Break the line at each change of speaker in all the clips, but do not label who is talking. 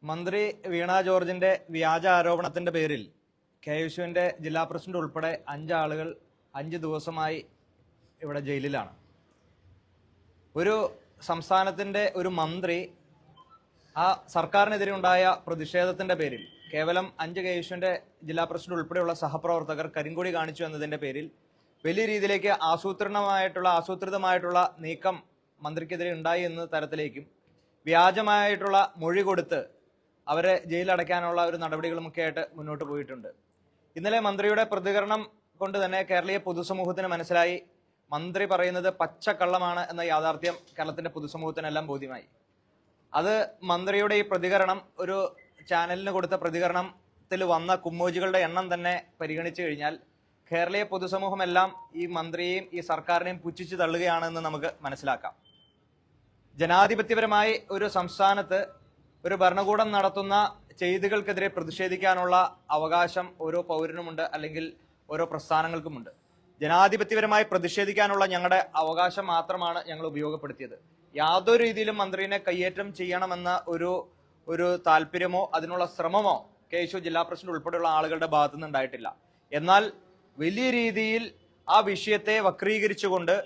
മന്ത്രി വീണ ജോർജിന്റെ വ്യാജ ആരോപണത്തിന്റെ പേരിൽ കെ.എസ്.യുവിന്റെ ജില്ലാ പ്രസിഡന്റ് ഉൾപ്പെടെ 5 ആളുകൾ 5 ദിവസമായി ഇവിടെ ജയിലിലാണ്. ഒരു സംസ്ഥാനത്തിന്റെ ഒരു മന്ത്രി ആ സർക്കാരിനെതിരെ ഉണ്ടായ പ്രതിഷേധത്തിന്റെ പേരിൽ കേവലം 5 കെ.എസ്.യുവിന്റെ ജില്ലാ പ്രസിഡന്റ് ഉൾപ്പെടെയുള്ള സഹപ്രവർത്തകർ കരിങ്കൊടി കാണിച്ചു എന്നതിന്റെ പേരിൽ വലിയ രീതിയിലേക്ക് ആസൂത്രിതമായിട്ടുള്ള നീക്കം മന്ത്രിക്കെതിരെ ഉണ്ടായി എന്ന തരത്തിലേക്കും വ്യാജമായിട്ടുള്ള മൊഴി കൊടുത്ത് അവരെ ജയിലടയ്ക്കാനുള്ള ഒരു നടപടികളുമൊക്കെ ആയിട്ട് മുന്നോട്ട് പോയിട്ടുണ്ട്. ഇന്നലെ മന്ത്രിയുടെ പ്രതികരണം കൊണ്ട് തന്നെ കേരളീയ പൊതുസമൂഹത്തിന് മനസ്സിലായി മന്ത്രി പറയുന്നത് പച്ചക്കള്ളമാണ് എന്ന യാഥാർത്ഥ്യം കേരളത്തിന്റെ പൊതുസമൂഹത്തിനെല്ലാം ബോധ്യമായി. അത് മന്ത്രിയുടെ ഈ പ്രതികരണം ഒരു ചാനലിന് കൊടുത്ത പ്രതികരണത്തിൽ വന്ന കുമ്മോജികളുടെ എണ്ണം തന്നെ പരിഗണിച്ചു കഴിഞ്ഞാൽ കേരളീയ പൊതുസമൂഹമെല്ലാം ഈ മന്ത്രിയെയും ഈ സർക്കാരിനെയും പുച്ഛിച്ചു തള്ളുകയാണെന്ന് നമുക്ക് മനസ്സിലാക്കാം. ജനാധിപത്യപരമായി ഒരു സംസ്ഥാനത്ത് ഒരു ഭരണകൂടം നടത്തുന്ന ചെയ്തികൾക്കെതിരെ പ്രതിഷേധിക്കാനുള്ള അവകാശം ഓരോ പൗരനുമുണ്ട്, അല്ലെങ്കിൽ ഓരോ പ്രസ്ഥാനങ്ങൾക്കുമുണ്ട്. ജനാധിപത്യപരമായി പ്രതിഷേധിക്കാനുള്ള ഞങ്ങളുടെ അവകാശം മാത്രമാണ് ഞങ്ങൾ ഉപയോഗപ്പെടുത്തിയത്. യാതൊരു രീതിയിലും മന്ത്രിനെ കയ്യേറ്റം ചെയ്യണമെന്ന ഒരു താല്പര്യമോ അതിനുള്ള ശ്രമമോ കെ.എസ്.യു ജില്ലാ പ്രസിഡന്റ് ഉൾപ്പെടെയുള്ള ആളുകളുടെ ഭാഗത്തുനിന്ന് ഉണ്ടായിട്ടില്ല. എന്നാൽ വലിയ രീതിയിൽ ആ വിഷയത്തെ വക്രീകരിച്ചുകൊണ്ട്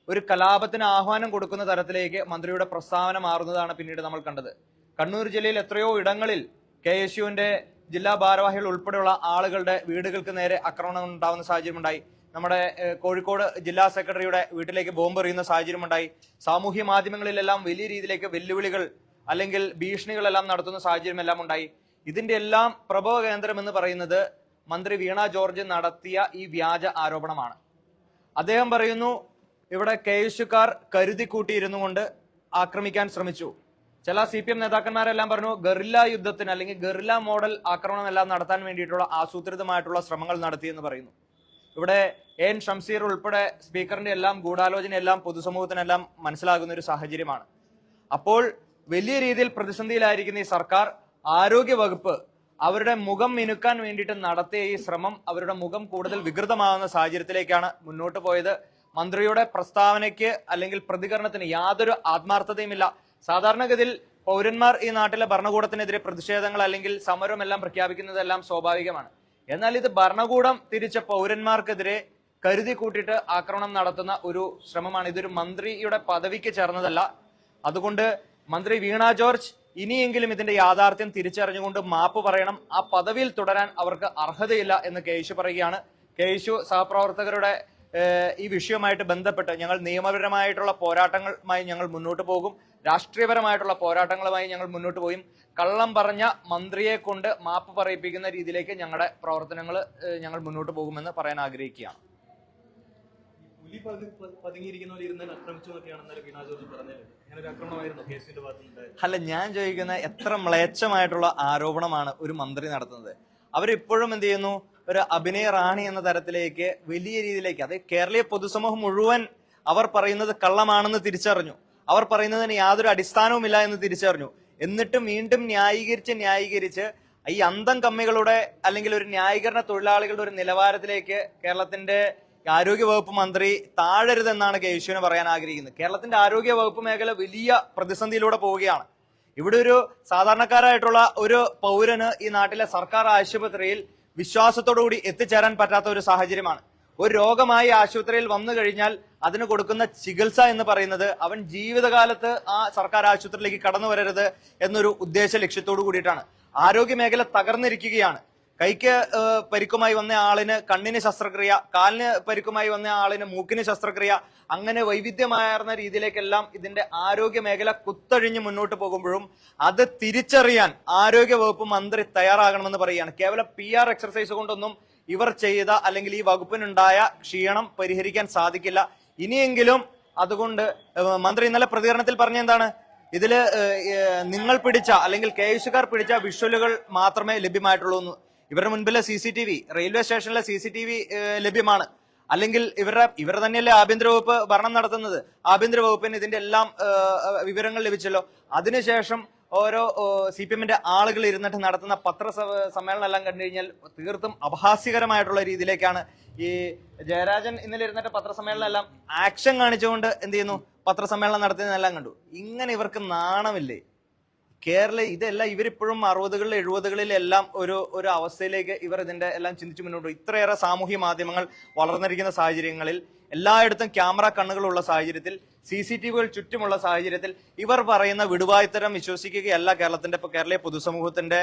ഒരു കലാപത്തിന് ആഹ്വാനം കൊടുക്കുന്ന തരത്തിലേക്ക് മന്ത്രിയുടെ പ്രസ്താവന മാറുന്നതാണ് പിന്നീട് നമ്മൾ കണ്ടത്. കണ്ണൂർ ജില്ലയിൽ എത്രയോ ഇടങ്ങളിൽ കെ.എസ്.യുവിന്റെ ജില്ലാ ഭാരവാഹികൾ ഉൾപ്പെടെയുള്ള ആളുകളുടെ വീടുകൾക്ക് നേരെ ആക്രമണം ഉണ്ടാവുന്ന സാഹചര്യമുണ്ടായി. നമ്മുടെ കോഴിക്കോട് ജില്ലാ സെക്രട്ടറിയുടെ വീട്ടിലേക്ക് ബോംബ് എറിയുന്ന സാഹചര്യമുണ്ടായി. സാമൂഹ്യ മാധ്യമങ്ങളിലെല്ലാം വലിയ രീതിയിലേക്ക് വെല്ലുവിളികൾ അല്ലെങ്കിൽ ഭീഷണികളെല്ലാം നടത്തുന്ന സാഹചര്യമെല്ലാം ഉണ്ടായി. ഇതിന്റെ എല്ലാം പ്രഭവ കേന്ദ്രം എന്ന് പറയുന്നത് മന്ത്രി വീണ ജോർജ് നടത്തിയ ഈ വ്യാജ ആരോപണമാണ്. അദ്ദേഹം പറയുന്നു, ഇവിടെ കെ.എസ്.യുക്കാർ കരുതി കൂട്ടിയിരുന്നു കൊണ്ട് ആക്രമിക്കാൻ ശ്രമിച്ചു. ചില CPM നേതാക്കന്മാരെല്ലാം പറഞ്ഞു ഗറില്ല യുദ്ധത്തിന് അല്ലെങ്കിൽ ഗറില്ല മോഡൽ ആക്രമണം എല്ലാം നടത്താൻ വേണ്ടിയിട്ടുള്ള ആസൂത്രിതമായിട്ടുള്ള ശ്രമങ്ങൾ നടത്തിയെന്ന് പറയുന്നു. ഇവിടെ എൻ ഷംസീർ ഉൾപ്പെടെ സ്പീക്കറിന്റെ എല്ലാം ഗൂഢാലോചനയെല്ലാം പൊതുസമൂഹത്തിനെല്ലാം മനസ്സിലാകുന്ന ഒരു സാഹചര്യമാണ്. അപ്പോൾ വലിയ രീതിയിൽ പ്രതിസന്ധിയിലായിരിക്കുന്ന ഈ സർക്കാർ, ആരോഗ്യ വകുപ്പ് അവരുടെ മുഖം മിനുക്കാൻ വേണ്ടിയിട്ട് നടത്തിയ ഈ ശ്രമം അവരുടെ മുഖം കൂടുതൽ വികൃതമാകുന്ന സാഹചര്യത്തിലേക്കാണ് മുന്നോട്ട് പോയത്. മന്ത്രിയുടെ പ്രസ്താവനയ്ക്ക് അല്ലെങ്കിൽ പ്രതികരണത്തിന് യാതൊരു ആത്മാർത്ഥതയുമില്ല. സാധാരണഗതിയിൽ പൗരന്മാർ ഈ നാട്ടിലെ ഭരണകൂടത്തിനെതിരെ പ്രതിഷേധങ്ങൾ അല്ലെങ്കിൽ സമരം എല്ലാം പ്രഖ്യാപിക്കുന്നതെല്ലാം സ്വാഭാവികമാണ്. എന്നാൽ ഇത് ഭരണകൂടം തിരിച്ച പൗരന്മാർക്കെതിരെ കരുതി കൂട്ടിയിട്ട് ആക്രമണം നടത്തുന്ന ഒരു ശ്രമമാണ്. ഇതൊരു മന്ത്രിയുടെ പദവിക്ക് ചേർന്നതല്ല. അതുകൊണ്ട് മന്ത്രി വീണ ജോർജ് ഇനിയെങ്കിലും ഇതിന്റെ യാഥാർത്ഥ്യം തിരിച്ചറിഞ്ഞുകൊണ്ട് മാപ്പ് പറയണം. ആ പദവിയിൽ തുടരാൻ അവർക്ക് അർഹതയില്ല എന്ന് കെ.എസ്.യു പറയുകയാണ്. കെ.എസ്.യു സഹപ്രവർത്തകരുടെ ഈ വിഷയവുമായിട്ട് ബന്ധപ്പെട്ട് ഞങ്ങൾ നിയമപരമായിട്ടുള്ള പോരാട്ടങ്ങളുമായി ഞങ്ങൾ മുന്നോട്ട് പോകും, രാഷ്ട്രീയപരമായിട്ടുള്ള പോരാട്ടങ്ങളുമായി ഞങ്ങൾ മുന്നോട്ട് പോയും. കള്ളം പറഞ്ഞ മന്ത്രിയെ കൊണ്ട് മാപ്പ് പറയിപ്പിക്കുന്ന രീതിയിലേക്ക് ഞങ്ങളുടെ പ്രവർത്തനങ്ങൾ ഞങ്ങൾ മുന്നോട്ട് പോകുമെന്ന് പറയാൻ ആഗ്രഹിക്കുകയാണ്. അല്ല, ഞാൻ ചോദിക്കുന്ന എത്ര മ്ലേച്ഛമായിട്ടുള്ള ആരോപണമാണ് ഒരു മന്ത്രി നടത്തുന്നത്? അവരിപ്പോഴും എന്ത് ചെയ്യുന്നു? ഒരു അഭിനയ റാണി എന്ന തരത്തിലേക്ക് വലിയ രീതിയിലേക്ക്, അത് കേരളീയ പൊതുസമൂഹം മുഴുവൻ അവർ പറയുന്നത് കള്ളമാണെന്ന് തിരിച്ചറിഞ്ഞു, അവർ പറയുന്നതിന് യാതൊരു അടിസ്ഥാനവുമില്ല എന്ന് തിരിച്ചറിഞ്ഞു. എന്നിട്ടും വീണ്ടും ന്യായീകരിച്ച് ഈ അന്തം കമ്മികളുടെ അല്ലെങ്കിൽ ഒരു ന്യായീകരണ തൊഴിലാളികളുടെ ഒരു നിലവാരത്തിലേക്ക് കേരളത്തിന്റെ ആരോഗ്യ വകുപ്പ് മന്ത്രി താഴരുതെന്നാണ് കെ.എസ്.യുവിന് പറയാൻ ആഗ്രഹിക്കുന്നത്. കേരളത്തിന്റെ ആരോഗ്യ വകുപ്പ് മേഖല വലിയ പ്രതിസന്ധിയിലൂടെ പോവുകയാണ്. ഇവിടെ ഒരു സാധാരണക്കാരായിട്ടുള്ള ഒരു പൗരന് ഈ നാട്ടിലെ സർക്കാർ ആശുപത്രിയിൽ വിശ്വാസത്തോടുകൂടി എത്തിച്ചേരാൻ പറ്റാത്ത ഒരു സാഹചര്യമാണ്. ഒരു രോഗമായി ആശുപത്രിയിൽ വന്നു കഴിഞ്ഞാൽ അതിന് കൊടുക്കുന്ന ചികിത്സ എന്ന് പറയുന്നത് അവൻ ജീവിതകാലത്ത് ആ സർക്കാർ ആശുപത്രിയിലേക്ക് കടന്നു വരരുത് എന്നൊരു ഉദ്ദേശ ലക്ഷ്യത്തോടു കൂടിയിട്ടാണ്. ആരോഗ്യ മേഖല തകർന്നിരിക്കുകയാണ്. കൈക്ക് പരിക്കുമായി വന്ന ആളിന് കണ്ണിന് ശസ്ത്രക്രിയ, കാലിന് പരിക്കുമായി വന്ന ആളിന് മൂക്കിന് ശസ്ത്രക്രിയ, അങ്ങനെ വൈവിധ്യമാർന്ന രീതിയിലേക്കെല്ലാം ഇതിന്റെ ആരോഗ്യ മേഖല കുത്തഴിഞ്ഞ് മുന്നോട്ട് പോകുമ്പോഴും അത് തിരിച്ചറിയാൻ ആരോഗ്യ വകുപ്പ് മന്ത്രി തയ്യാറാകണമെന്ന് പറയുകയാണ്. കേവലം PR എക്സർസൈസ് കൊണ്ടൊന്നും ഇവർ ചെയ്ത അല്ലെങ്കിൽ ഈ വകുപ്പിനുണ്ടായ ക്ഷീണം പരിഹരിക്കാൻ സാധിക്കില്ല. ഇനിയെങ്കിലും അതുകൊണ്ട് മന്ത്രി ഇന്നലെ പ്രതികരണത്തിൽ പറഞ്ഞ എന്താണ്? ഇതില് നിങ്ങൾ പിടിച്ച അല്ലെങ്കിൽ കെ.എസ്.യുക്കാർ പിടിച്ച വിഷ്വലുകൾ മാത്രമേ ലഭ്യമായിട്ടുള്ളൂ എന്ന്. ഇവരുടെ മുൻപിലെ CCTV, റെയിൽവേ സ്റ്റേഷനിലെ CCTV ലഭ്യമാണ്. അല്ലെങ്കിൽ ഇവർ തന്നെയല്ലേ ആഭ്യന്തര വകുപ്പ് ഭരണം നടത്തുന്നത്? ആഭ്യന്തര വകുപ്പിന് ഇതിന്റെ എല്ലാം വിവരങ്ങൾ ലഭിച്ചല്ലോ. അതിനുശേഷം ഓരോ CPMന്റെ ആളുകൾ ഇരുന്നിട്ട് നടത്തുന്ന സമ്മേളനം എല്ലാം കണ്ടു കഴിഞ്ഞാൽ തീർത്തും അപഹാസ്യകരമായിട്ടുള്ള രീതിയിലേക്കാണ്. ഈ ജയരാജൻ ഇന്നലെ ഇരുന്നിട്ട് പത്രസമ്മേളനം എല്ലാം ആക്ഷൻ കാണിച്ചുകൊണ്ട് എന്ത് ചെയ്യുന്നു, പത്രസമ്മേളനം നടത്തുന്നതെല്ലാം കണ്ടു. ഇങ്ങനെ ഇവർക്ക് നാണമില്ലേ? ഇതെല്ലാം ഇവരിപ്പോഴും 60-കളിൽ 70-കളിലെല്ലാം ഒരു അവസ്ഥയിലേക്ക് ഇവർ ഇതിന്റെ എല്ലാം ചിന്തിച്ചു മുന്നോട്ട്. ഇത്രയേറെ സാമൂഹ്യ മാധ്യമങ്ങൾ വളർന്നിരിക്കുന്ന സാഹചര്യങ്ങളിൽ, എല്ലായിടത്തും ക്യാമറ കണ്ണുകളുള്ള സാഹചര്യത്തിൽ, CCTVകൾ ചുറ്റുമുള്ള സാഹചര്യത്തിൽ ഇവർ പറയുന്ന വിടുവായുത്തരം വിശ്വസിക്കുകയല്ല കേരളീയ പൊതുസമൂഹത്തിന്റെ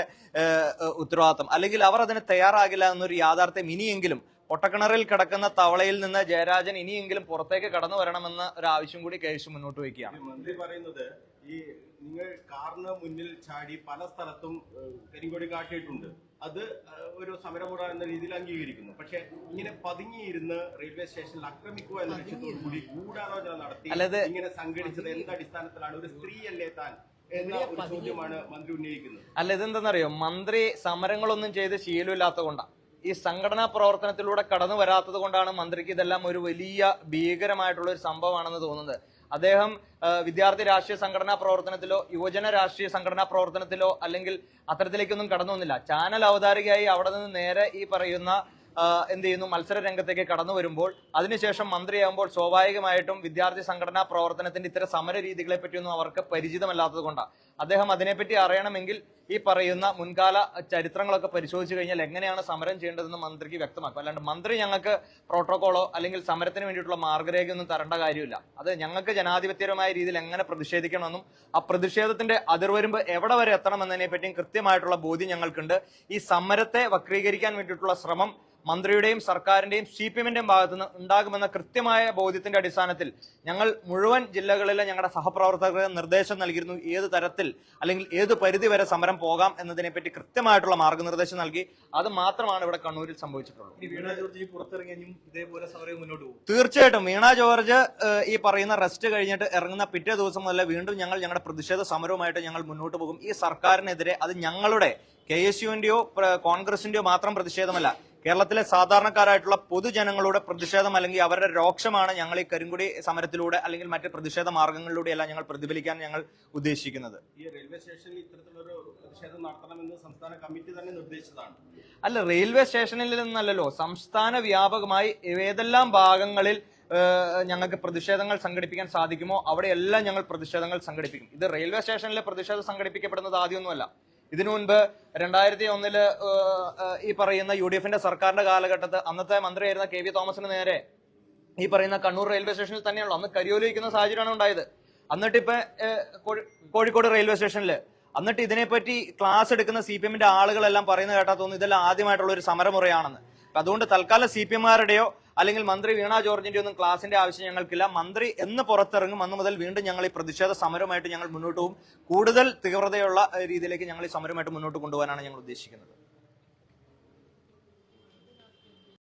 ഉത്തരവാദിത്തം. അല്ലെങ്കിൽ അവർ അതിന് തയ്യാറാകില്ല എന്നൊരു യാഥാർത്ഥ്യം ഇനിയെങ്കിലും ഒട്ടക്കിണറിൽ കിടക്കുന്ന തവളയിൽ നിന്ന് ജയരാജൻ ഇനിയെങ്കിലും പുറത്തേക്ക് കടന്നു വരണമെന്ന ഒരു ആവശ്യം കൂടി കേസ് മുന്നോട്ട് വയ്ക്കുകയാണ്.
മന്ത്രി പറയുന്നത് ഈ നിങ്ങൾ കാറിന് മുന്നിൽ ചാടി പല സ്ഥലത്തും കരിങ്കൊടി കാട്ടിയിട്ടുണ്ട്, അത് ഒരു സമരമുറ എന്ന രീതിയിൽ അംഗീകരിക്കുന്നു. പക്ഷെ ഇങ്ങനെ പതുങ്ങിയിരുന്ന് റെയിൽവേ സ്റ്റേഷനിൽ ആക്രമിക്കുക എന്ന ലക്ഷ്യത്തോടു കൂടി ഗൂഢാലോചന നടത്തി ഇങ്ങനെ സംഘടിച്ചത് എന്ത് അടിസ്ഥാനത്തിലാണ്? ഒരു സ്ത്രീയല്ലേ താൻ എന്ന ഒരു ചോദ്യമാണ് മന്ത്രി ഉന്നയിക്കുന്നത്.
അല്ല, ഇതെന്താണെന്നറിയോ, മന്ത്രി സമരങ്ങളൊന്നും ചെയ്ത് ശീലമില്ലാത്തത് കൊണ്ടാണ്, ഈ സംഘടനാ പ്രവർത്തനത്തിലൂടെ കടന്നു വരാത്തത് കൊണ്ടാണ് മന്ത്രിക്ക് ഇതെല്ലാം ഒരു വലിയ ഭീകരമായിട്ടുള്ള ഒരു സംഭവമാണെന്ന് തോന്നുന്നത്. അദ്ദേഹം വിദ്യാർത്ഥി രാഷ്ട്രീയ സംഘടനാ പ്രവർത്തനത്തിലോ യുവജന രാഷ്ട്രീയ സംഘടനാ പ്രവർത്തനത്തിലോ അല്ലെങ്കിൽ അത്തരത്തിലേക്കൊന്നും കടന്നു വന്നില്ല. ചാനൽ അവതാരികയായി അവിടെ നിന്ന് നേരെ ഈ പറയുന്ന എന്ത് ചെയ്യുന്നു, മത്സര രംഗത്തേക്ക് കടന്നു വരുമ്പോൾ, അതിനുശേഷം മന്ത്രിയാകുമ്പോൾ സ്വാഭാവികമായിട്ടും വിദ്യാർത്ഥി സംഘടനാ പ്രവർത്തനത്തിന്റെ ഇത്തരം സമര രീതികളെ പറ്റിയൊന്നും അവർക്ക് പരിചിതമല്ലാത്തത് കൊണ്ടാണ്. അദ്ദേഹം അതിനെപ്പറ്റി അറിയണമെങ്കിൽ ഈ പറയുന്ന മുൻകാല ചരിത്രങ്ങളൊക്കെ പരിശോധിച്ചു കഴിഞ്ഞാൽ എങ്ങനെയാണ് സമരം ചെയ്യേണ്ടതെന്ന് മന്ത്രിക്ക് വ്യക്തമാക്കും. അല്ലാണ്ട് മന്ത്രി ഞങ്ങൾക്ക് പ്രോട്ടോകോളോ അല്ലെങ്കിൽ സമരത്തിന് വേണ്ടിയിട്ടുള്ള മാർഗരേഖയൊന്നും തരേണ്ട കാര്യമില്ല. അത് ഞങ്ങൾക്ക് ജനാധിപത്യപരമായ രീതിയിൽ എങ്ങനെ പ്രതിഷേധിക്കണമെന്നും ആ പ്രതിഷേധത്തിന്റെ അതിർവരുമ്പ് എവിടെ വരെ എത്തണമെന്നതിനെ പറ്റിയും കൃത്യമായിട്ടുള്ള ബോധ്യം ഞങ്ങൾക്കുണ്ട്. ഈ സമരത്തെ വക്രീകരിക്കാൻ വേണ്ടിയിട്ടുള്ള ശ്രമം മന്ത്രിയുടെയും സർക്കാരിന്റെയും CPM-ന്റെയും ഭാഗത്തുനിന്ന് ഉണ്ടാകുമെന്ന കൃത്യമായ ബോധ്യത്തിന്റെ അടിസ്ഥാനത്തിൽ ഞങ്ങൾ മുഴുവൻ ജില്ലകളിലെ ഞങ്ങളുടെ സഹപ്രവർത്തകർക്ക് നിർദ്ദേശം നൽകിയിരുന്നു. ഏത് തരത്തിൽ അല്ലെങ്കിൽ ഏത് പരിധി വരെ സമരം പോകാം എന്നതിനെപ്പറ്റി കൃത്യമായിട്ടുള്ള മാർഗനിർദ്ദേശം നൽകി. അത് മാത്രമാണ് ഇവിടെ കണ്ണൂരിൽ സംഭവിച്ചിട്ടുള്ളത്. തീർച്ചയായിട്ടും വീണ ജോർജ് ഈ പറയുന്ന റെസ്റ്റ് കഴിഞ്ഞിട്ട് ഇറങ്ങുന്ന പിറ്റേ ദിവസം മുതൽ വീണ്ടും ഞങ്ങളുടെ പ്രതിഷേധ സമരവുമായിട്ട് ഞങ്ങൾ മുന്നോട്ട് പോകും. ഈ സർക്കാരിനെതിരെ അത് ഞങ്ങളുടെ KSUവിന്റെയോ കോൺഗ്രസിന്റെയോ മാത്രം പ്രതിഷേധമല്ല, കേരളത്തിലെ സാധാരണക്കാരായിട്ടുള്ള പൊതുജനങ്ങളുടെ പ്രതിഷേധം അല്ലെങ്കിൽ അവരുടെ രോക്ഷമാണ് ഞങ്ങൾ ഈ കരിങ്കൊടി സമരത്തിലൂടെ അല്ലെങ്കിൽ മറ്റ് പ്രതിഷേധ മാർഗങ്ങളിലൂടെയല്ല ഞങ്ങൾ പ്രതിഫലിക്കാൻ ഞങ്ങൾ ഉദ്ദേശിക്കുന്നത്.
ഈ റെയിൽവേ സ്റ്റേഷനിൽ ഇത്തരത്തിലൊരു പ്രതിഷേധം നടത്തണമെന്ന് സംസ്ഥാന കമ്മിറ്റി തന്നെ നിർദ്ദേശിച്ചതാണ്.
അല്ല, റെയിൽവേ സ്റ്റേഷനിൽ നിന്നല്ലല്ലോ, സംസ്ഥാന വ്യാപകമായി ഏതെല്ലാം ഭാഗങ്ങളിൽ ഞങ്ങൾക്ക് പ്രതിഷേധങ്ങൾ സംഘടിപ്പിക്കാൻ സാധിക്കുമോ അവിടെയെല്ലാം ഞങ്ങൾ പ്രതിഷേധങ്ങൾ സംഘടിപ്പിക്കും. ഇത് റെയിൽവേ സ്റ്റേഷനിലെ പ്രതിഷേധം സംഘടിപ്പിക്കപ്പെടുന്നത് ആദ്യമൊന്നുമല്ല. ഇതിനു മുൻപ് 2001 ഈ പറയുന്ന UDF-ന്റെ സർക്കാരിന്റെ കാലഘട്ടത്ത് അന്നത്തെ മന്ത്രിയായിരുന്ന KV തോമസിന് നേരെ ഈ പറയുന്ന കണ്ണൂർ റെയിൽവേ സ്റ്റേഷനിൽ തന്നെയുള്ളൂ അന്ന് കരിയോലിക്കുന്ന സാഹചര്യമാണ് ഉണ്ടായത്. എന്നിട്ടിപ്പോ കോഴിക്കോട് റെയിൽവേ സ്റ്റേഷനിൽ എന്നിട്ട് ഇതിനെപ്പറ്റി ക്ലാസ് എടുക്കുന്ന CPM-ന്റെ ആളുകളെല്ലാം പറയുന്ന കേട്ടാ തോന്നുന്നു ഇതെല്ലാം ആദ്യമായിട്ടുള്ള ഒരു സമരമുറയാണെന്ന്. അതുകൊണ്ട് തൽക്കാലം CPM-മാരുടെയോ അല്ലെങ്കിൽ മന്ത്രി വീണ ജോർജിന്റെ ഒന്നും ക്ലാസിന്റെ ആവശ്യം ഞങ്ങൾക്കില്ല. മന്ത്രി എന്ന് പുറത്തിറങ്ങും അന്ന് മുതൽ വീണ്ടും ഞങ്ങൾ ഈ പ്രതിഷേധ സമരമായിട്ട് ഞങ്ങൾ മുന്നോട്ട് പോകും. കൂടുതൽ തീവ്രതയുള്ള രീതിയിലേക്ക് ഞങ്ങൾ ഈ സമരമായിട്ട് മുന്നോട്ട് കൊണ്ടുപോകാനാണ് ഞങ്ങൾ ഉദ്ദേശിക്കുന്നത്.